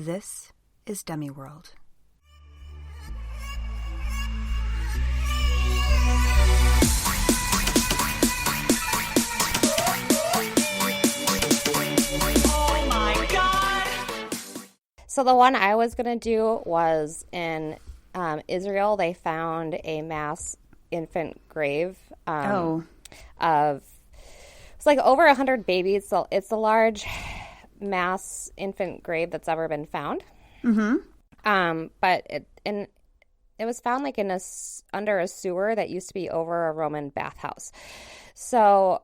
This is Demiworld. Oh my God! So the one I was going to do was in Israel. They found a mass infant grave of it's like over 100 babies. So it's the large mass infant grave that's ever been found. Mm-hmm. But it was found like under a sewer that used to be over a Roman bathhouse. So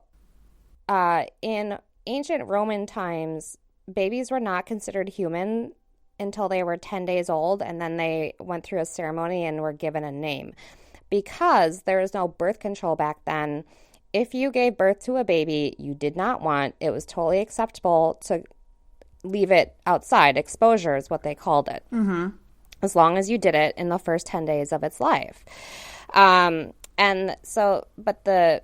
in ancient Roman times, babies were not considered human until they were 10 days old, and then they went through a ceremony and were given a name. Because there was no birth control back then, if you gave birth to a baby you did not want, it was totally acceptable to leave it outside. Exposure is what they called it. Mm-hmm. As long as you did it in the first 10 days of its life. But the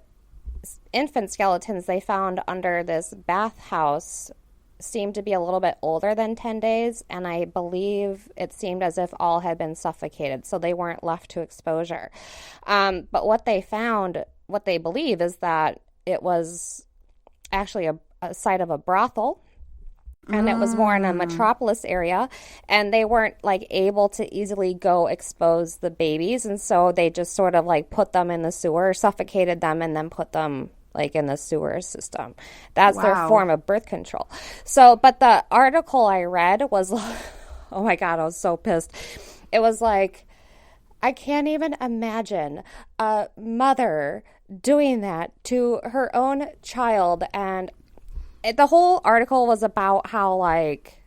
infant skeletons they found under this bathhouse seemed to be a little bit older than 10 days, and I believe it seemed as if all had been suffocated, so they weren't left to exposure. But what they found, what they believe, is that it was actually a site of a brothel, and it was more in a metropolis area, and they weren't like able to easily go expose the babies, and so they just sort of like put them in the sewer, suffocated them, and then put them like in the sewer system. That's their form of birth control. So, but the article I read was, oh my God, I was so pissed. It was like, I can't even imagine a mother doing that to her own child. And the whole article was about how, like,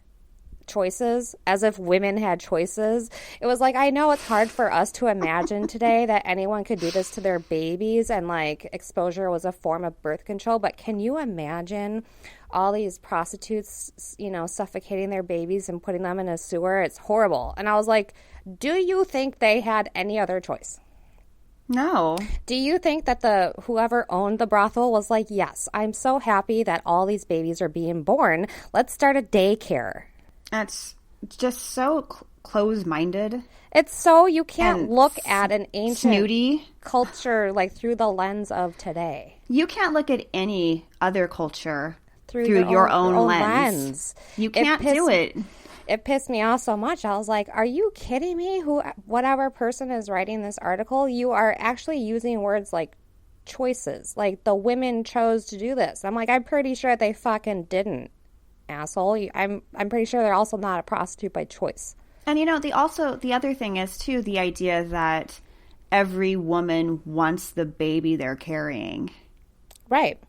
choices, as if women had choices. It was like, I know it's hard for us to imagine today that anyone could do this to their babies, and like exposure was a form of birth control, but can you imagine all these prostitutes, you know, suffocating their babies and putting them in a sewer? It's horrible. And I was like, do you think they had any other choice? No. Do you think that whoever owned the brothel was like, yes, I'm so happy that all these babies are being born, let's start a daycare? It's just so close-minded. It's so you can't look at an ancient snooty culture like through the lens of today. You can't look at any other culture through your own lens. You can't do it. It pissed me off so much. I was like, are you kidding me? Whatever person is writing this article, you are actually using words like choices. Like, the women chose to do this. I'm like, I'm pretty sure they fucking didn't. Asshole. I'm pretty sure they're also not a prostitute by choice. And you know, the other thing is too the idea that every woman wants the baby they're carrying. Right.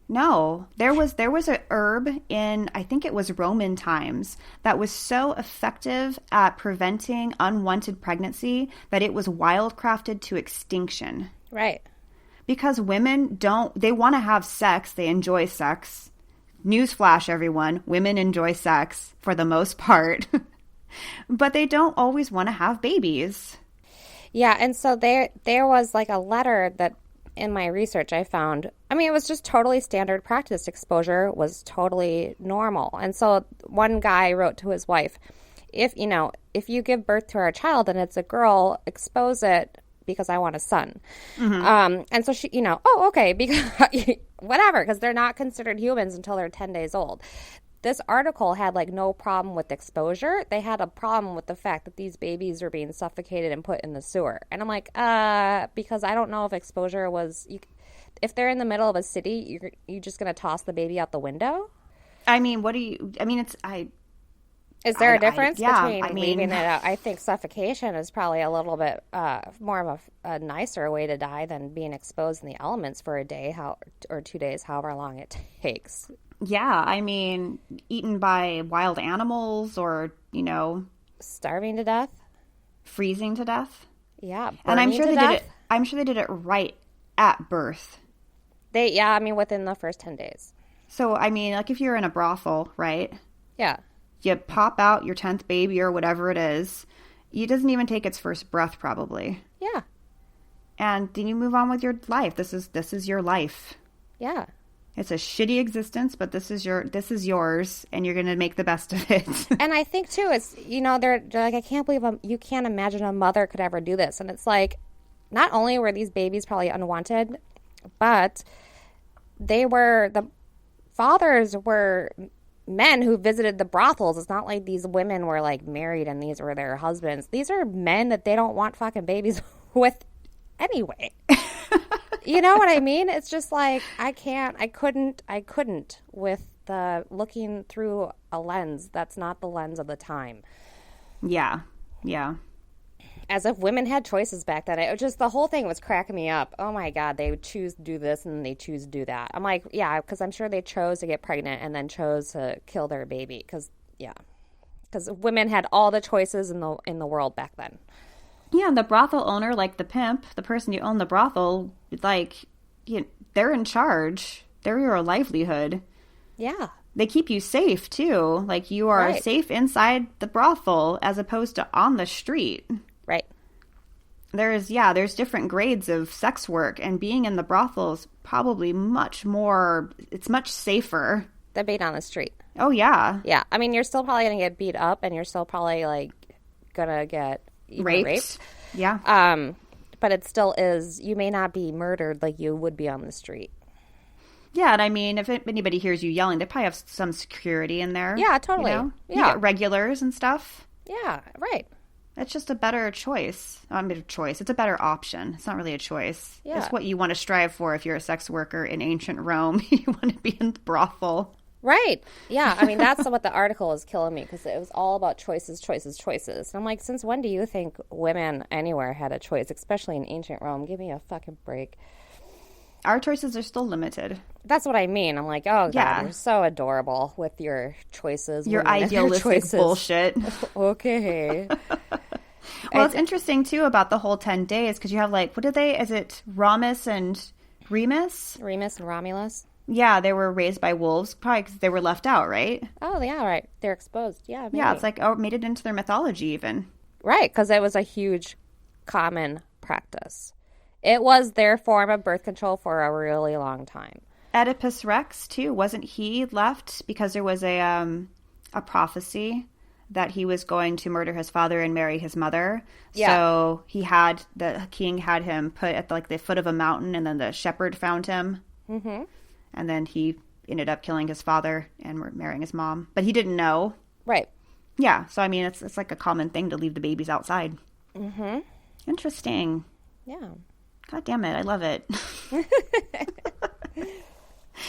No, there was a herb in, I think it was Roman times, that was so effective at preventing unwanted pregnancy that it was wildcrafted to extinction. Right. Because women they want to have sex, they enjoy sex. Newsflash, everyone, women enjoy sex for the most part, but they don't always want to have babies. Yeah, and so there was like a letter that in my research I found. I mean, it was just totally standard practice. Exposure was totally normal. And so one guy wrote to his wife, if you give birth to our child and it's a girl, expose it because I want a son. Mm-hmm. And so she, oh, okay, because whatever, because they're not considered humans until they're 10 days old. This article had like no problem with exposure. They had a problem with the fact that these babies were being suffocated and put in the sewer. And I'm like, because I don't know if exposure was, if they're in the middle of a city, you're just going to toss the baby out the window? I mean, is there a difference between leaving it out? I think suffocation is probably a little bit more of a nicer way to die than being exposed in the elements for a day or 2 days, however long it takes. Yeah, I mean, eaten by wild animals or, starving to death, freezing to death. Yeah, and I'm sure they did it. I'm sure they did it right at birth. Within the first 10 days. So, I mean, like if you're in a brothel, right? Yeah. You pop out your 10th baby or whatever it is. It doesn't even take its first breath, probably. Yeah. And then you move on with your life. This is your life. Yeah. It's a shitty existence, but this is yours, and you're going to make the best of it. And I think, too, it's, they're like, I can't believe you can't imagine a mother could ever do this. And it's like, not only were these babies probably unwanted, but the fathers were men who visited the brothels. It's not like these women were like married and these were their husbands. These are men that they don't want fucking babies with anyway. You know what I mean? It's just like, I couldn't with the looking through a lens that's not the lens of the time. Yeah. As if women had choices back then. It was just, the whole thing was cracking me up. Oh my God, they would choose to do this and they choose to do that. I'm like, yeah, because I'm sure they chose to get pregnant and then chose to kill their baby. Because women had all the choices in the world back then. Yeah, and the brothel owner, like the pimp, the person who owned the brothel, like, they're in charge. They're your livelihood. Yeah. They keep you safe, too. Like, you are safe inside the brothel as opposed to on the street. Right. There's different grades of sex work, and being in the brothel is probably much safer than being on the street. Oh, yeah. Yeah. I mean, you're still probably going to get beat up, and you're still probably, like, going to get raped. Yeah. But it still is, you may not be murdered like you would be on the street. Yeah, and I mean, if anybody hears you yelling, they probably have some security in there. Yeah, totally. You Yeah. get regulars and stuff. Yeah, right. It's just a better choice. It's a better option. It's not really a choice. Yeah. It's what you want to strive for if you're a sex worker in ancient Rome. You want to be in the brothel. Right. Yeah. I mean, that's what the article is killing me, because it was all about choices. And I'm like, since when do you think women anywhere had a choice, especially in ancient Rome? Give me a fucking break. Our choices are still limited. That's what I mean. I'm like, oh, God, yeah. You're so adorable with your choices. Your idealistic bullshit. Okay. Well, it's interesting, too, about the whole 10 days, because you have, like, is it Remus and Remus? Remus and Romulus. Yeah, they were raised by wolves, probably because they were left out, right? Oh, yeah, right. They're exposed. Yeah, maybe. Yeah, it's like, made it into their mythology, even. Right, because it was a huge common practice. It was their form of birth control for a really long time. Oedipus Rex, too, wasn't he left because there was a prophecy that he was going to murder his father and marry his mother? Yeah. So the king had him put at the foot of a mountain, and then the shepherd found him. Mm-hmm. And then he ended up killing his father and marrying his mom. But he didn't know. Right. Yeah, so I mean, it's like a common thing to leave the babies outside. Mm-hmm. Interesting. Yeah. God damn it, I love it.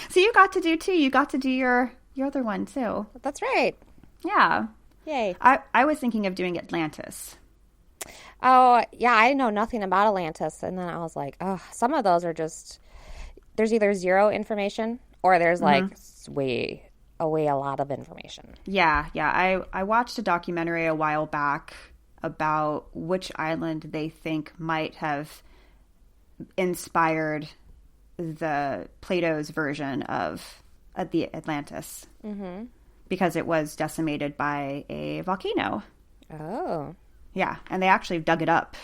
So you got to do, too. You got to do your other one, too. That's right. Yeah. Yay. I was thinking of doing Atlantis. Oh, yeah, I know nothing about Atlantis. And then I was like, oh, some of those are just, there's either zero information or there's like way a lot of information. Yeah. I watched a documentary a while back about which island they think might have inspired the Plato's version of the Atlantis. Mm-hmm. Because it was decimated by a volcano. Oh. Yeah, and they actually dug it up.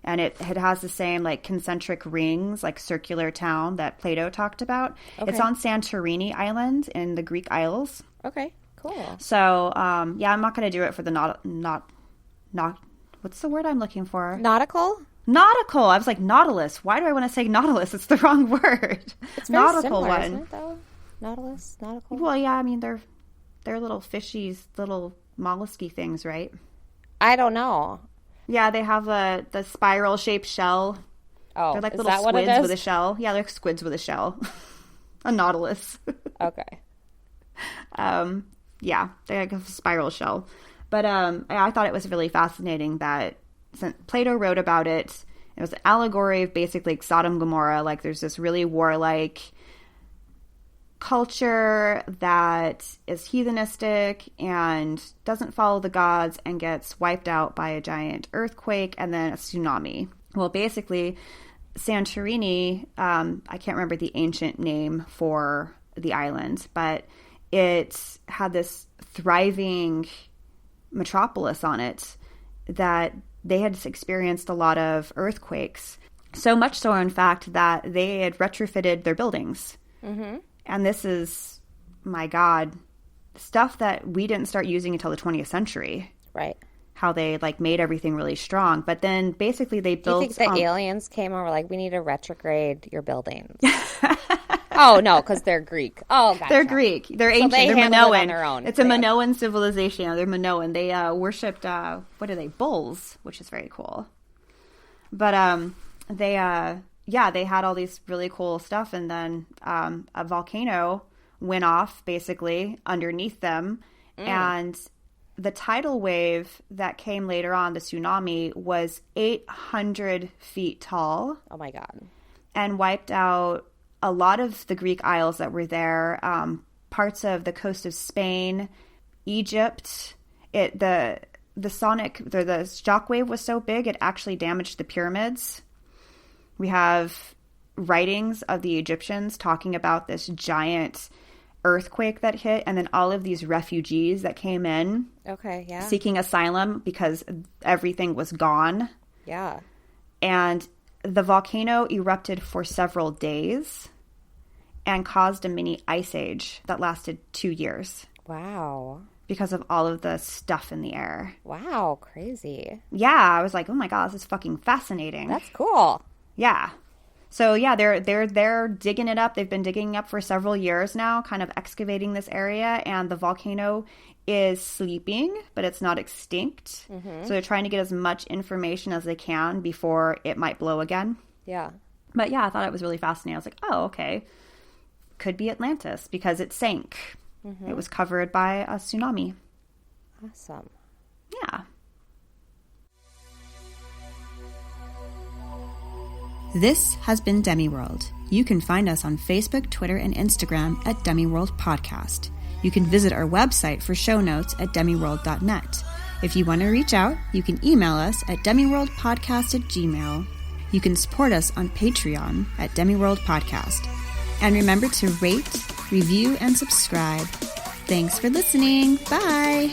And it has the same, like, concentric rings, like, circular town that Plato talked about. Okay. It's on Santorini Island in the Greek Isles. Okay, cool. So, yeah, I'm not going to do it for the what's the word I'm looking for? Nautical? Nautical. I was like, Nautilus. Why do I want to say Nautilus? It's the wrong word. It's very nautical similar, isn't it, though? Nautilus, nautical? Well, yeah, I mean, they're little fishies, little mollusky things, right? I don't know. Yeah, they have the spiral-shaped shell. Oh, they're like is little that what it squids is? with a shell. Yeah, they're squids with a shell. A nautilus. Okay. Yeah, they have a spiral shell. But I thought it was really fascinating that since Plato wrote about it, it was an allegory of basically like Sodom and Gomorrah. Like, there's this really warlike culture that is heathenistic and doesn't follow the gods and gets wiped out by a giant earthquake and then a tsunami. Well, basically, Santorini, I can't remember the ancient name for the island, but it had this thriving metropolis on it that they had experienced a lot of earthquakes. So much so, in fact, that they had retrofitted their buildings. Mm-hmm. And this is, my God, stuff that we didn't start using until the 20th century. Right. How they like made everything really strong. But then basically they built... Do you think the aliens came over like, we need to retrograde your buildings? Oh, no, because they're Greek. Oh, gotcha. They're Greek. They're ancient. So they're Minoan. Minoan. On their own. It's a Minoan civilization. They're Minoan. They worshipped, what are they? Bulls, which is very cool. But they had all these really cool stuff. And then a volcano went off basically underneath them. And the tidal wave that came later on, the tsunami, was 800 feet tall. Oh, my God. And wiped out a lot of the Greek isles that were there, parts of the coast of Spain, Egypt. The shockwave was so big it actually damaged the pyramids. We have writings of the Egyptians talking about this giant earthquake that hit, and then all of these refugees that came in, seeking asylum because everything was gone. Yeah, and the volcano erupted for several days and caused a mini ice age that lasted 2 years. Wow. Because of all of the stuff in the air. Wow, crazy. Yeah, I was like, oh my God, this is fucking fascinating. That's cool. Yeah. So yeah, they're digging it up. They've been digging up for several years now, kind of excavating this area, and the volcano is sleeping, but it's not extinct. So they're trying to get as much information as they can before it might blow again. Yeah. But yeah, I thought it was really fascinating. I was like, oh, okay. Could be Atlantis because it sank. It was covered by a tsunami. Awesome. Yeah. This has been Demiworld. You can find us on Facebook, Twitter, and Instagram at Demiworld Podcast. You can visit our website for show notes at demiworld.net. If you want to reach out, you can email us at demiworldpodcast@gmail.com. You can support us on Patreon at Demiworld Podcast. And remember to rate, review, and subscribe. Thanks for listening. Bye.